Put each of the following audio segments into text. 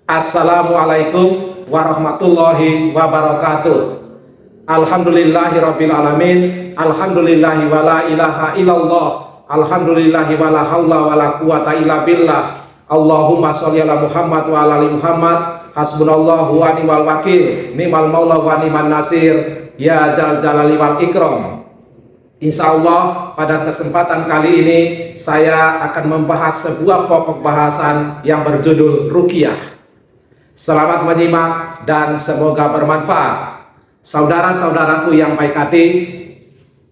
Assalamualaikum warahmatullahi wabarakatuh. Alhamdulillahirabbil alamin. Alhamdulillahi wala ilaha illallah. Alhamdulillahi wala haula wala quwata illa billah. Allahumma sholli ala Muhammad wa ala ali Muhammad. Hasbunallahu wa ni'mal wakil. Ni'mal maula wa ni'man nasir. Ya Dzal Jalali wal Ikram. Insya Allah pada kesempatan kali ini saya akan membahas sebuah pokok bahasan yang berjudul ruqyah. Selamat menyimak dan semoga bermanfaat. Saudara-saudaraku yang baik hati,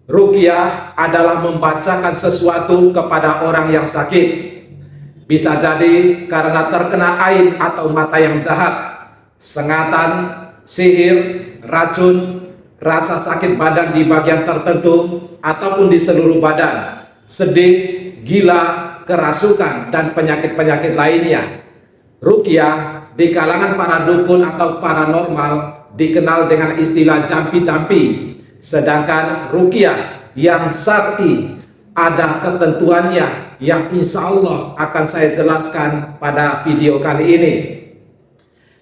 ruqyah adalah membacakan sesuatu kepada orang yang sakit. Bisa jadi karena terkena ain atau mata yang jahat, sengatan, sihir, racun, rasa sakit badan di bagian tertentu ataupun di seluruh badan, sedih, gila, kerasukan, dan penyakit-penyakit lainnya. Ruqyah di kalangan para dukun atau paranormal dikenal dengan istilah jampi-jampi. Sedangkan ruqyah yang syar'i ada ketentuannya yang insya Allah akan saya jelaskan pada video kali ini.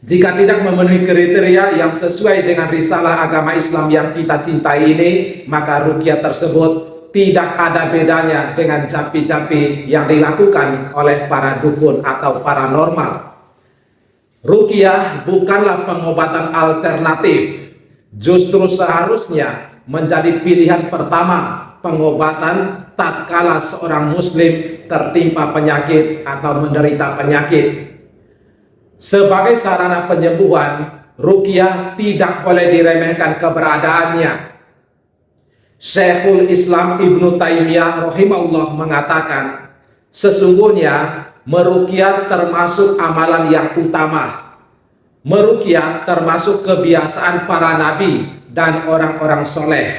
Jika tidak memenuhi kriteria yang sesuai dengan risalah agama Islam yang kita cintai ini, maka ruqyah tersebut tidak ada bedanya dengan jampi-jampi yang dilakukan oleh para dukun atau paranormal. Ruqyah bukanlah pengobatan alternatif, justru seharusnya menjadi pilihan pertama pengobatan tatkala seorang muslim tertimpa penyakit atau menderita penyakit. Sebagai sarana penyembuhan, ruqyah tidak boleh diremehkan keberadaannya. Syekhul Islam Ibnu Taimiyah rahimahullah mengatakan, sesungguhnya meruqyah termasuk amalan yang utama. Meruqyah termasuk kebiasaan para nabi dan orang-orang soleh.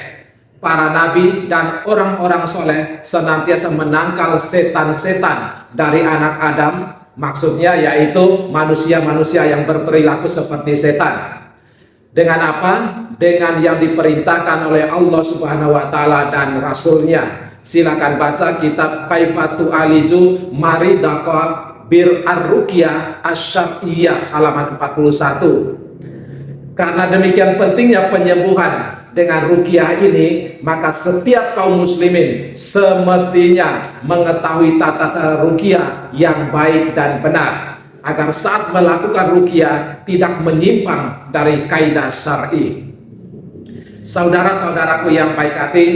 Para nabi dan orang-orang soleh senantiasa menangkal setan-setan dari anak Adam, maksudnya yaitu manusia-manusia yang berperilaku seperti setan. Dengan apa? Dengan yang diperintahkan oleh Allah Subhanahu wa Ta'ala dan Rasul-Nya. Silakan baca kitab Kaifatu Aliju Maridaka Bir Ar-Ruqyah Asy-Syar'iyyah halaman 41. Karena demikian pentingnya penyembuhan dengan ruqyah ini, maka setiap kaum muslimin semestinya mengetahui tata cara ruqyah yang baik dan benar, agar saat melakukan ruqyah tidak menyimpang dari kaidah syar'i. Saudara-saudaraku yang baik hati,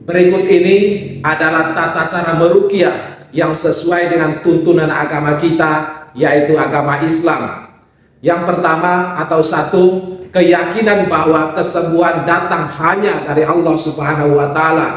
berikut ini adalah tata cara meruqyah yang sesuai dengan tuntunan agama kita, yaitu agama Islam. Yang pertama atau satu, keyakinan bahwa kesembuhan datang hanya dari Allah Subhanahu wa Ta'ala.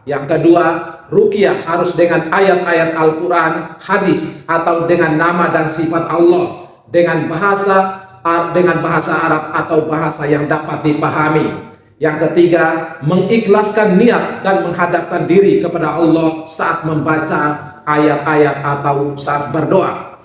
Yang kedua, ruqyah harus dengan ayat-ayat Al-Quran, hadis, atau dengan nama dan sifat Allah, dengan bahasa Arab atau bahasa yang dapat dipahami. Yang ketiga, mengikhlaskan niat dan menghadapkan diri kepada Allah saat membaca ayat-ayat atau saat berdoa.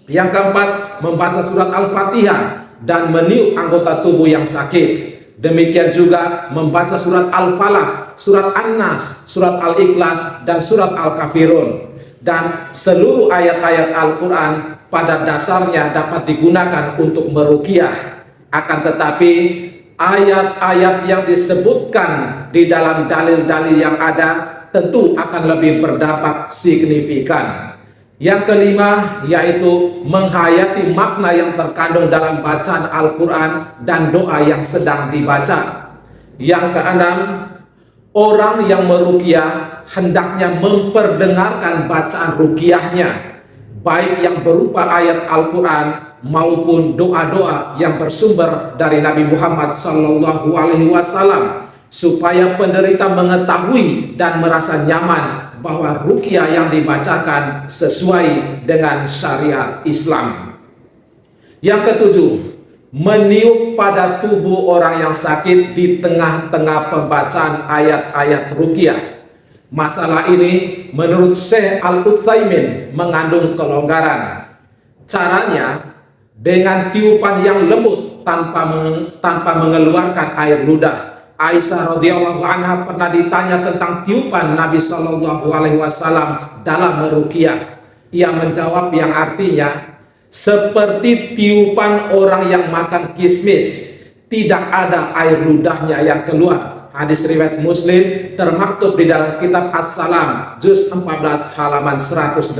Yang keempat, membaca surat Al-Fatihah dan meniup anggota tubuh yang sakit. Demikian juga membaca surat Al-Falaq, surat An-Nas, surat Al-Ikhlas, dan surat Al-Kafirun. Dan seluruh ayat-ayat Al-Quran pada dasarnya dapat digunakan untuk meruqyah. Akan tetapi ayat-ayat yang disebutkan di dalam dalil-dalil yang ada tentu akan lebih berdampak signifikan. Yang kelima, yaitu menghayati makna yang terkandung dalam bacaan Al-Quran dan doa yang sedang dibaca. Yang keenam, orang yang meruqyah hendaknya memperdengarkan bacaan ruqyahnya, baik yang berupa ayat Al-Quran maupun doa-doa yang bersumber dari Nabi Muhammad SAW, supaya penderita mengetahui dan merasa nyaman bahwa ruqyah yang dibacakan sesuai dengan syariat Islam. Yang ketujuh, meniup pada tubuh orang yang sakit di tengah-tengah pembacaan ayat-ayat ruqyah. Masalah ini menurut Syekh Al-Utsaimin mengandung kelonggaran. Caranya dengan tiupan yang lembut tanpa mengeluarkan air ludah. Aisyah radhiyallahu anha pernah ditanya tentang tiupan Nabi Shallallahu alaihi wasallam dalam meruqyah. Ia menjawab yang artinya, seperti tiupan orang yang makan kismis, tidak ada air ludahnya yang keluar. Hadis riwayat Muslim, termaktub di dalam kitab As-Salam juz 14 halaman 182.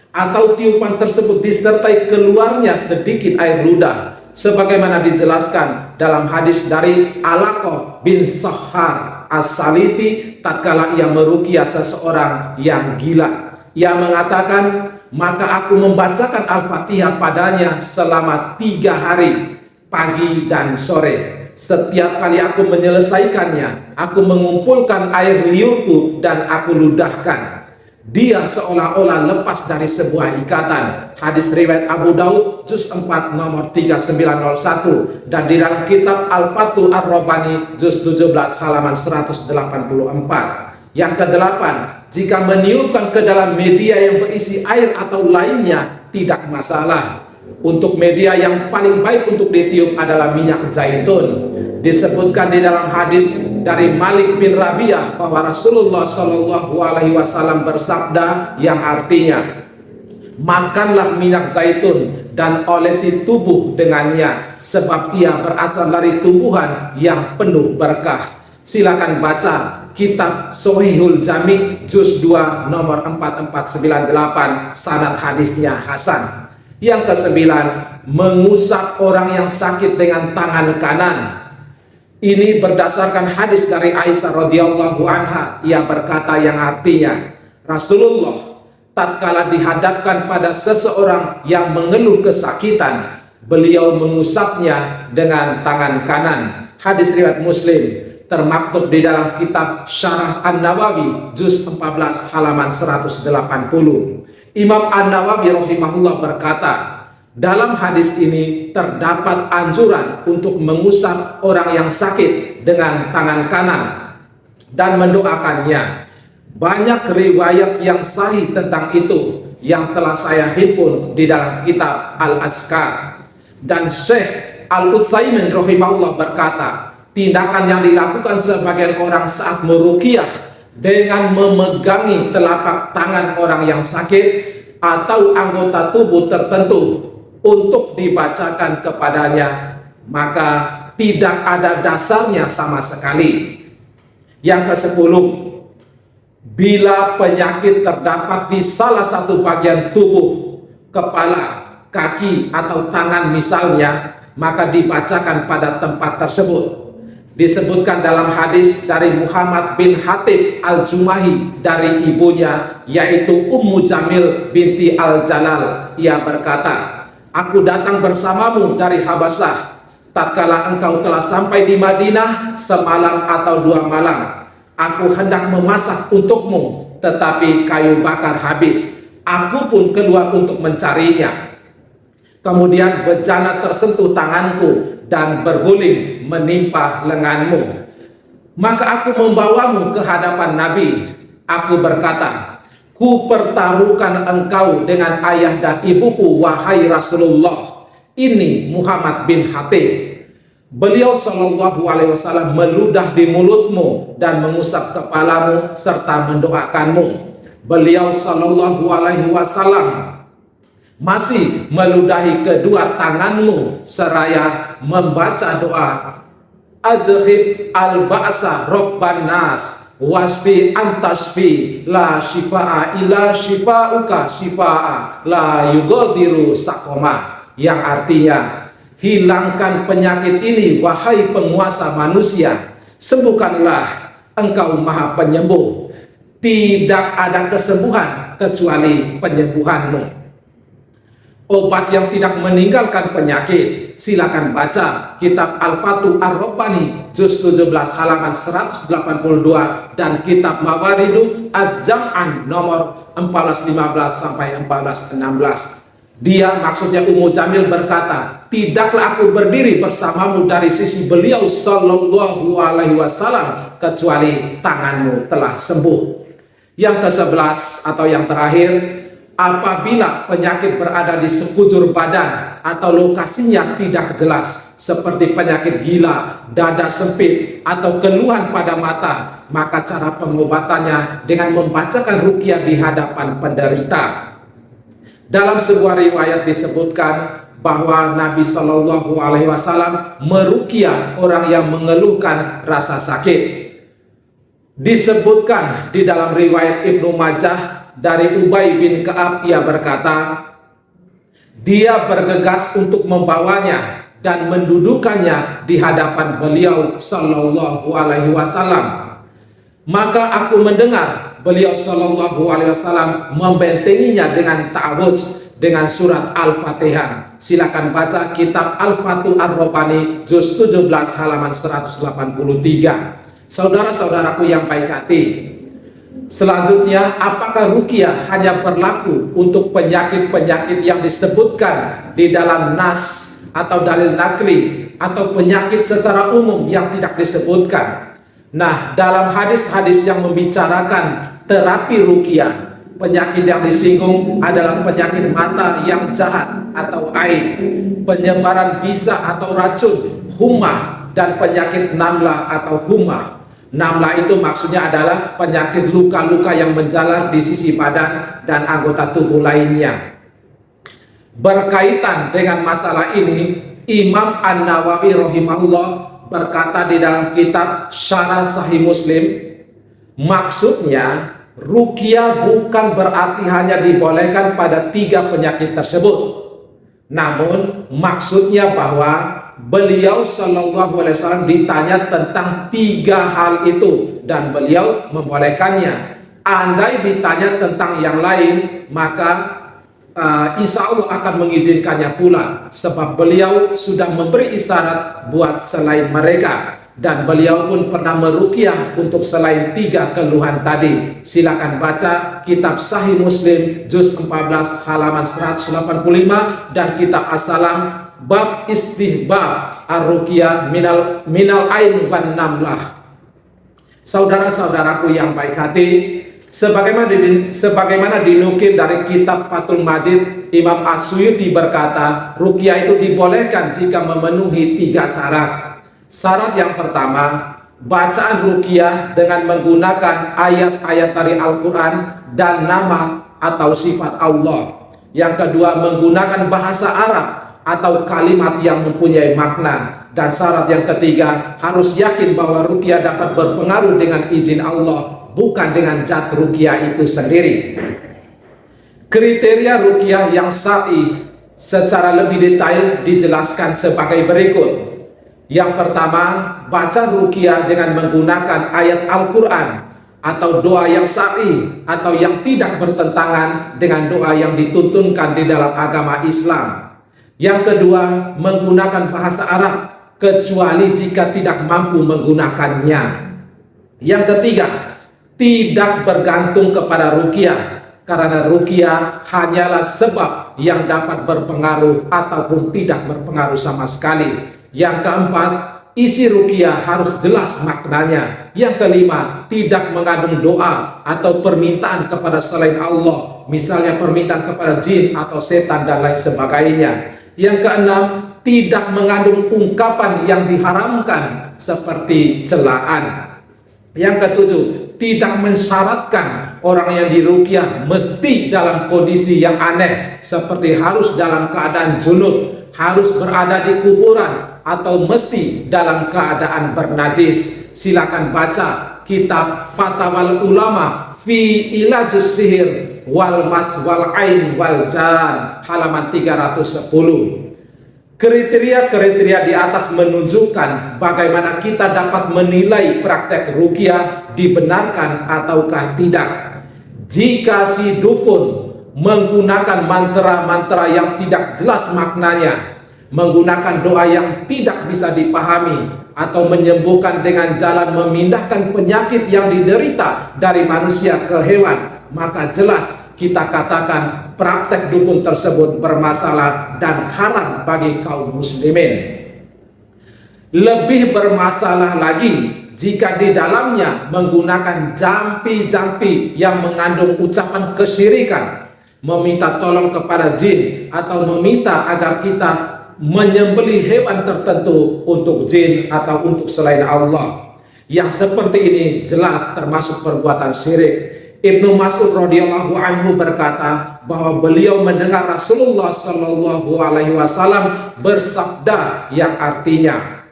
Atau tiupan tersebut disertai keluarnya sedikit air ludah, sebagaimana dijelaskan dalam hadis dari Alaqah bin Sahar As-Saliti tatkala ia meruqyah seseorang yang gila. Ia mengatakan, maka aku membacakan Al-Fatihah padanya selama 3 hari, pagi dan sore. Setiap kali aku menyelesaikannya, aku mengumpulkan air liurku dan aku ludahkan. Dia seolah-olah lepas dari sebuah ikatan. Hadis riwayat Abu Daud juz 4 nomor 3901 dan di dalam kitab Al-Fatu Ar-Rabbani juz 17 halaman 184. Yang kedelapan, jika meniupkan ke dalam media yang berisi air atau lainnya tidak masalah. Untuk media yang paling baik untuk ditiup adalah minyak zaitun. Disebutkan di dalam hadis dari Malik bin Rabi'ah bahwa Rasulullah SAW bersabda yang artinya, makanlah minyak zaitun dan olesi tubuh dengannya, sebab ia berasal dari tumbuhan yang penuh berkah. Silakan baca kitab Sahihul Jami juz 2 nomor 4498, sanad hadisnya hasan. Yang kesembilan, mengusap orang yang sakit dengan tangan kanan. Ini berdasarkan hadis dari Aisyah radhiyallahu anha. Ia berkata yang artinya, Rasulullah tatkala dihadapkan pada seseorang yang mengeluh kesakitan, beliau mengusapnya dengan tangan kanan. Hadis riwayat Muslim, termaktub di dalam kitab Syarah An-Nawawi juz 14 halaman 180. Imam An-Nawawi rahimahullah berkata, dalam hadis ini terdapat anjuran untuk mengusap orang yang sakit dengan tangan kanan dan mendoakannya. Banyak riwayat yang sahih tentang itu yang telah saya himpun di dalam kitab Al-Azkar. Dan Syekh Al-Utsaimin rahimahullah berkata, tindakan yang dilakukan sebagian orang saat meruqyah dengan memegangi telapak tangan orang yang sakit atau anggota tubuh tertentu untuk dibacakan kepadanya, maka tidak ada dasarnya sama sekali. Yang ke-10, bila penyakit terdapat di salah satu bagian tubuh, kepala, kaki atau tangan misalnya, maka dibacakan pada tempat tersebut. Disebutkan dalam hadis dari Muhammad bin Hatib Al-Jumahi dari ibunya, yaitu Ummu Jamil binti Al-Jalal. Ia berkata, aku datang bersamamu dari Habasyah tatkala engkau telah sampai di Madinah semalam atau 2 malam. Aku hendak memasak untukmu, tetapi kayu bakar habis. Aku pun keluar untuk mencarinya. Kemudian bejana tersentuh tanganku dan berguling menimpa lenganmu. Maka aku membawamu ke hadapan Nabi. Aku berkata, ku pertaruhkan engkau dengan ayah dan ibuku, wahai Rasulullah. Ini Muhammad bin Hatib. Beliau sallallahu alaihi wasallam meludah di mulutmu dan mengusap kepalamu serta mendoakanmu. Beliau sallallahu alaihi wasallam masih meludahi kedua tanganmu seraya membaca doa, azhib al-ba'sa rabban nas wasfi antashfi la shifa'a illa shifa'uka shifa'a la yugadiru saqoma, yang artinya, hilangkan penyakit ini wahai penguasa manusia, sembuhkanlah engkau maha penyembuh, tidak ada kesembuhan kecuali penyembuhanmu. Obat yang tidak meninggalkan penyakit, silakan baca kitab Al-Fatu Ar-Rabbani juz 17 halaman 182 dan kitab Mawaridu Az-Zam'an nomor 1415 sampai 1416. Dia, maksudnya Ummu Jamil, berkata, tidaklah aku berdiri bersamamu dari sisi beliau sallallahu alaihi wasallam kecuali tanganmu telah sembuh. Yang ke-11 atau yang terakhir, apabila penyakit berada di sekujur badan atau lokasinya tidak jelas, seperti penyakit gila, dada sempit, atau keluhan pada mata, maka cara pengobatannya dengan membacakan ruqyah di hadapan penderita. Dalam sebuah riwayat disebutkan bahwa Nabi Shallallahu Alaihi Wasallam meruqyah orang yang mengeluhkan rasa sakit. Disebutkan di dalam riwayat Ibnu Majah dari Ubay bin Ka'ab, ia berkata, dia bergegas untuk membawanya dan mendudukannya di hadapan beliau Shallallahu Alaihi Wasallam. Maka aku mendengar beliau Shallallahu Alaihi Wasallam membentenginya dengan ta'awudz dengan surat Al-Fatihah. Silakan baca kitab Al-Fathul Ar-Rabbani juz 17 halaman 183. Saudara-saudaraku yang baik hati, selanjutnya, apakah ruqyah hanya berlaku untuk penyakit-penyakit yang disebutkan di dalam nas atau dalil nakli, atau penyakit secara umum yang tidak disebutkan? Nah, dalam hadis-hadis yang membicarakan terapi ruqyah, penyakit yang disinggung adalah penyakit mata yang jahat atau ain, penyebaran bisa atau racun, humah, dan penyakit namlah atau humah. Namlah itu maksudnya adalah penyakit luka-luka yang menjalar di sisi badan dan anggota tubuh lainnya. Berkaitan dengan masalah ini, Imam An-Nawawi rahimahullah berkata di dalam kitab Syarah Sahih Muslim, maksudnya ruqyah bukan berarti hanya dibolehkan pada 3 penyakit tersebut. Namun maksudnya bahwa beliau Shallallahu Alaihi Wasallam ditanya tentang 3 hal itu dan beliau membolehkannya. Andai ditanya tentang yang lain, maka insya Allah akan mengizinkannya pula, sebab beliau sudah memberi isyarat buat selain mereka. Dan beliau pun pernah meruqyah untuk selain 3 keluhan tadi. Silakan baca kitab Sahih Muslim juz 14 halaman 185 dan kitab As-Salam bab istihbab ar-ruqyah minal ain wan namlah. Saudara-saudaraku yang baik hati, sebagaimana dinukil dari kitab Fathul Majid, Imam As-Suyuti berkata, ruqyah itu dibolehkan jika memenuhi 3 syarat. Syarat yang pertama, bacaan ruqyah dengan menggunakan ayat-ayat dari Al-Quran dan nama atau sifat Allah. Yang kedua, menggunakan bahasa Arab atau kalimat yang mempunyai makna. Dan syarat yang ketiga, harus yakin bahwa ruqyah dapat berpengaruh dengan izin Allah, bukan dengan zat ruqyah itu sendiri. Kriteria ruqyah yang syar'i secara lebih detail dijelaskan sebagai berikut. Yang pertama, baca ruqyah dengan menggunakan ayat Al-Quran atau doa yang syar'i atau yang tidak bertentangan dengan doa yang dituntunkan di dalam agama Islam. Yang kedua, menggunakan bahasa Arab kecuali jika tidak mampu menggunakannya. Yang ketiga, tidak bergantung kepada ruqyah, karena ruqyah hanyalah sebab yang dapat berpengaruh ataupun tidak berpengaruh sama sekali. Yang keempat, isi ruqyah harus jelas maknanya. Yang kelima, tidak mengandung doa atau permintaan kepada selain Allah, misalnya permintaan kepada jin atau setan dan lain sebagainya. Yang keenam, tidak mengandung ungkapan yang diharamkan seperti celaan. Yang ketujuh, tidak mensyaratkan orang yang diruqyah mesti dalam kondisi yang aneh, seperti harus dalam keadaan junub, harus berada di kuburan, atau mesti dalam keadaan bernajis. Silakan baca kitab Fatawal Ulama fi Ilajus Sihir wal Mas wal Ain wal Jan halaman 310. Kriteria-kriteria di atas menunjukkan bagaimana kita dapat menilai praktek ruqyah dibenarkan ataukah tidak. Jika si dukun menggunakan mantra-mantra yang tidak jelas maknanya, menggunakan doa yang tidak bisa dipahami, atau menyembuhkan dengan jalan memindahkan penyakit yang diderita dari manusia ke hewan, maka jelas kita katakan praktek dukun tersebut bermasalah dan haram bagi kaum muslimin. Lebih bermasalah lagi jika di dalamnya menggunakan jampi-jampi yang mengandung ucapan kesyirikan, meminta tolong kepada jin, atau meminta agar kita menyembelih hewan tertentu untuk jin atau untuk selain Allah. Yang seperti ini jelas termasuk perbuatan syirik. Ibnu Mas'ud radhiyallahu anhu berkata bahwa beliau mendengar Rasulullah Shallallahu alaihi wasallam bersabda yang artinya,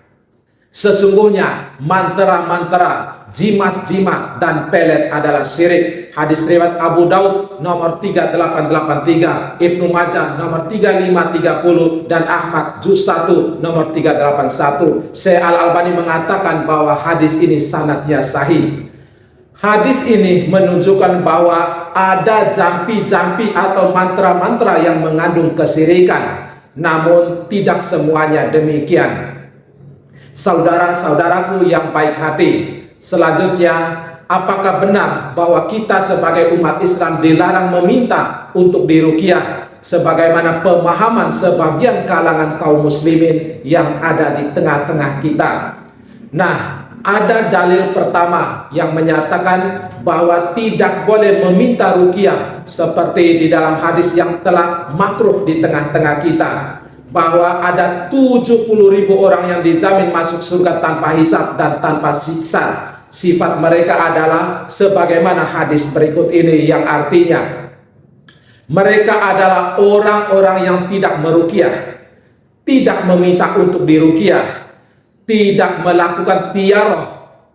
sesungguhnya mantra-mantra, jimat-jimat dan pelet adalah syirik. Hadis riwayat Abu Daud nomor 3883, Ibnu Majah nomor 3530 dan Ahmad juz 1 nomor 381. Syekh Al-Albani mengatakan bahwa hadis ini sanadnya sahih. Hadis ini menunjukkan bahwa ada jampi-jampi atau mantra-mantra yang mengandung kesyirikan, namun tidak semuanya demikian. Saudara-saudaraku yang baik hati, selanjutnya, apakah benar bahwa kita sebagai umat Islam dilarang meminta untuk diruqyah sebagaimana pemahaman sebagian kalangan kaum muslimin yang ada di tengah-tengah kita? Nah, ada dalil pertama yang menyatakan bahwa tidak boleh meminta ruqyah seperti di dalam hadis yang telah makruh di tengah-tengah kita, bahwa ada 70.000 orang yang dijamin masuk surga tanpa hisab dan tanpa siksa. Sifat mereka adalah sebagaimana hadis berikut ini yang artinya, mereka adalah orang-orang yang tidak meruqyah, tidak meminta untuk diruqyah, tidak melakukan tiarah,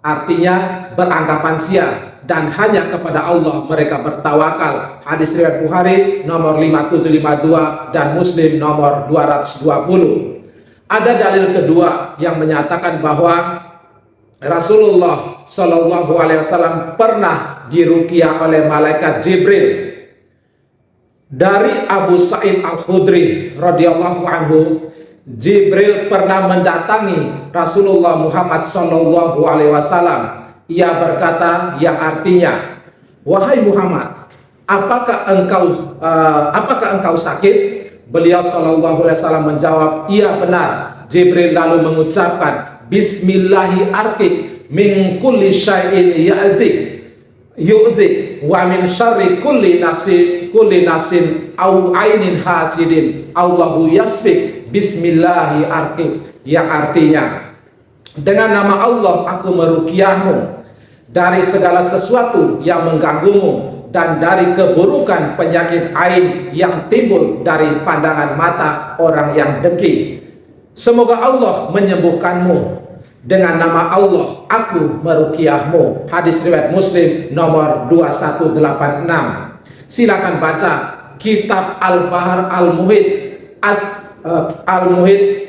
artinya beranggapan sia, dan hanya kepada Allah mereka bertawakal. Hadis riwayat Bukhari nomor 5752 dan Muslim nomor 220. Ada dalil kedua yang menyatakan bahwa Rasulullah Shallallahu alaihi wasallam pernah diruqyah oleh malaikat Jibril. Dari Abu Sa'id Al-Khudri radhiyallahu anhu, Jibril pernah mendatangi Rasulullah Muhammad Shallallahu alaihi wasallam. Ia berkata yang artinya, wahai Muhammad, apakah engkau sakit? Beliau Shallallahu alaihi wasallam menjawab, iya benar. Jibril lalu mengucapkan, Bismillahi arqik min kulli syai'in yu'dzik wa min syarri kulli nafsin au ainin hasidin Allahu yasfik Bismillahi arqik, yang artinya, dengan nama Allah aku meruqyahmu dari segala sesuatu yang mengganggumu dan dari keburukan penyakit ain yang timbul dari pandangan mata orang yang dengki. Semoga Allah menyembuhkanmu. Dengan nama Allah aku meruqyahmu. Hadis riwayat Muslim nomor 2186. Silakan baca kitab Al-Bahar Al-Muhit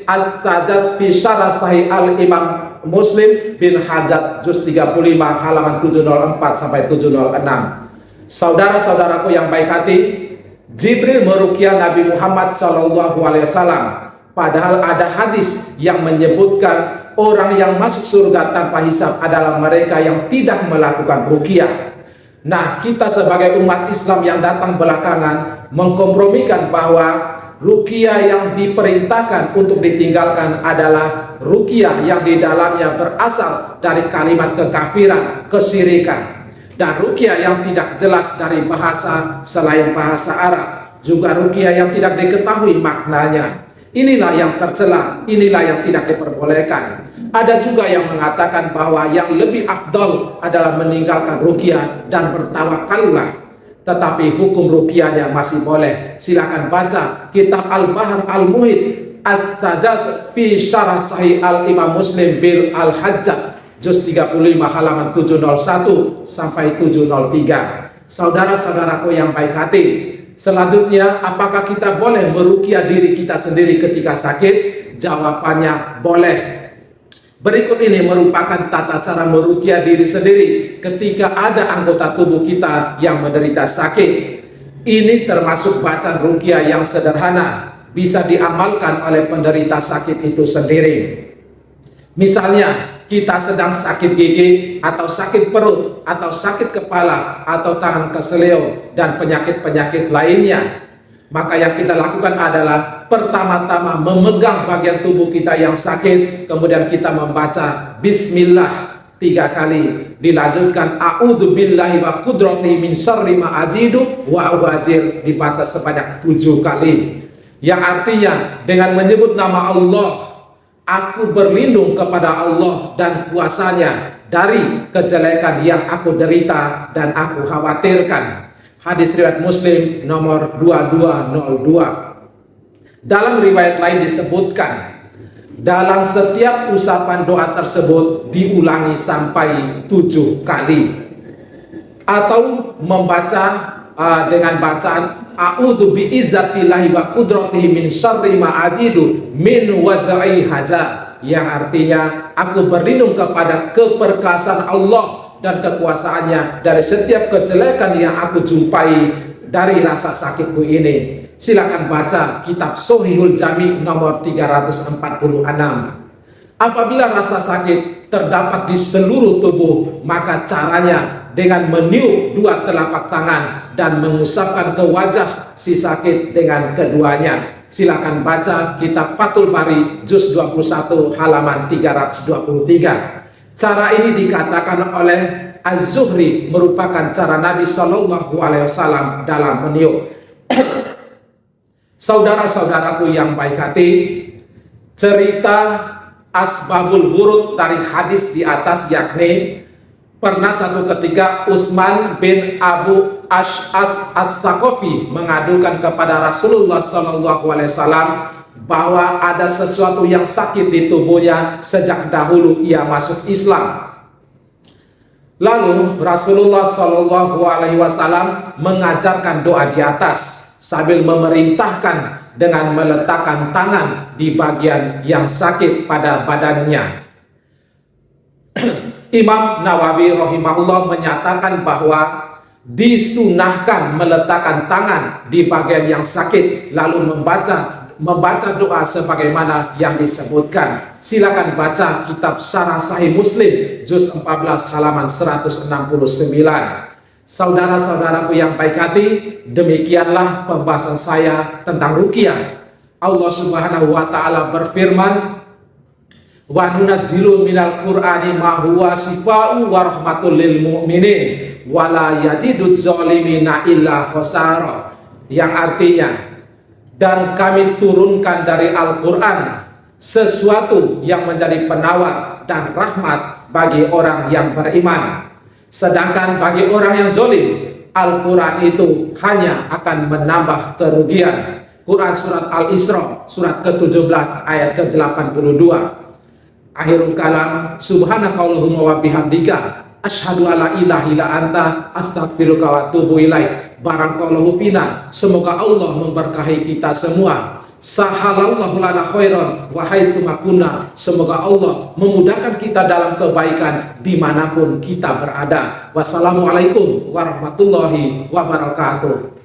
As-Sajjad fi Syarah Sahih Al-Imam Muslim bin Hajjaj juz 35 halaman 704 sampai 706. Saudara-saudaraku yang baik hati, Jibril meruqyah Nabi Muhammad Shallallahu alaihi wasallam, padahal ada hadis yang menyebutkan orang yang masuk surga tanpa hisab adalah mereka yang tidak melakukan ruqyah. Nah, kita sebagai umat Islam yang datang belakangan mengkompromikan bahwa ruqyah yang diperintahkan untuk ditinggalkan adalah ruqyah yang di dalamnya berasal dari kalimat kekafiran, kesyirikan, dan ruqyah yang tidak jelas dari bahasa selain bahasa Arab, juga ruqyah yang tidak diketahui maknanya. Inilah yang tercela, inilah yang tidak diperbolehkan. Ada juga yang mengatakan bahwa yang lebih afdal adalah meninggalkan ruqyah dan bertawakallah. Tetapi hukum ruqyahnya masih boleh. Silakan baca kitab Al-Bahar Al-Muhit As-Sajjad fi Syarah Sahih Al-Imam Muslim bil Al-Hajjaj juz 35 halaman 701 sampai 703. Saudara-saudaraku yang baik hati, selanjutnya, apakah kita boleh meruqyah diri kita sendiri ketika sakit? Jawabannya boleh. Berikut ini merupakan tata cara meruqyah diri sendiri ketika ada anggota tubuh kita yang menderita sakit. Ini termasuk bacaan ruqyah yang sederhana, bisa diamalkan oleh penderita sakit itu sendiri. Misalnya, kita sedang sakit gigi atau sakit perut atau sakit kepala atau tangan keseleo dan penyakit-penyakit lainnya, maka yang kita lakukan adalah pertama-tama memegang bagian tubuh kita yang sakit, kemudian kita membaca Bismillah 3 kali, dilanjutkan A'udzubillahi wa qudratihi min syarri ma ajidu wa uwajir, dibaca sebanyak 7 kali, yang artinya dengan menyebut nama Allah, aku berlindung kepada Allah dan kuasanya dari kejelekan yang aku derita dan aku khawatirkan. Hadis riwayat Muslim nomor 2202. Dalam riwayat lain disebutkan, dalam setiap usapan doa tersebut diulangi sampai 7 kali, atau membaca dengan bacaan a'udzu bi'izzatillahi wa qudratihi min syarri ma ajidu min wajai haza, yang artinya aku berlindung kepada keperkasaan Allah dan kekuasaannya dari setiap kejelekan yang aku jumpai dari rasa sakitku ini. Silakan baca kitab Shahihul Jami nomor 346. Apabila rasa sakit terdapat di seluruh tubuh, maka caranya dengan meniup 2 telapak tangan dan mengusapkan ke wajah si sakit dengan keduanya. Silakan baca kitab Fathul Bari juz 21 halaman 323. Cara ini dikatakan oleh Az-Zuhri merupakan cara Nabi Shallallahu Alaihi Wasallam dalam meniup. Saudara-saudaraku yang baik hati, cerita asbabul wurud dari hadis di atas, yakni pernah satu ketika Utsman bin Abu Ash'as As-Saqafi mengadukan kepada Rasulullah SAW bahwa ada sesuatu yang sakit di tubuhnya sejak dahulu ia masuk Islam. Lalu Rasulullah SAW mengajarkan doa di atas sambil memerintahkan dengan meletakkan tangan di bagian yang sakit pada badannya. Imam Nawawi rahimahullah menyatakan bahwa disunahkan meletakkan tangan di bagian yang sakit lalu membaca doa sebagaimana yang disebutkan. Silakan baca kitab Syarah Sahih Muslim juz 14 halaman 169. Saudara-saudaraku yang baik hati, demikianlah pembahasan saya tentang ruqyah. Allah Subhanahu wa taala berfirman, wa nunazzilu minal qur'ani ma huwa shifaa'u wa rahmatul lil mu'minin wa la yaziduz zalimina illa khasara, yang artinya, dan kami turunkan dari Al-Quran sesuatu yang menjadi penawar dan rahmat bagi orang yang beriman, sedangkan bagi orang yang zalim Al-Quran itu hanya akan menambah kerugian. Quran surat Al-Isra surat ke-17 ayat ke-82. Akhirul kalam, subhanakallahumma wa bihamdika asyhadu alla ilaha illa anta astaghfiruka wa atubu ilaik. Barakallahu fina, semoga Allah memberkahi kita semua. Sahalallahu lana khairan wa haitsu kunna, semoga Allah memudahkan kita dalam kebaikan dimanapun kita berada. Wassalamualaikum warahmatullahi wabarakatuh.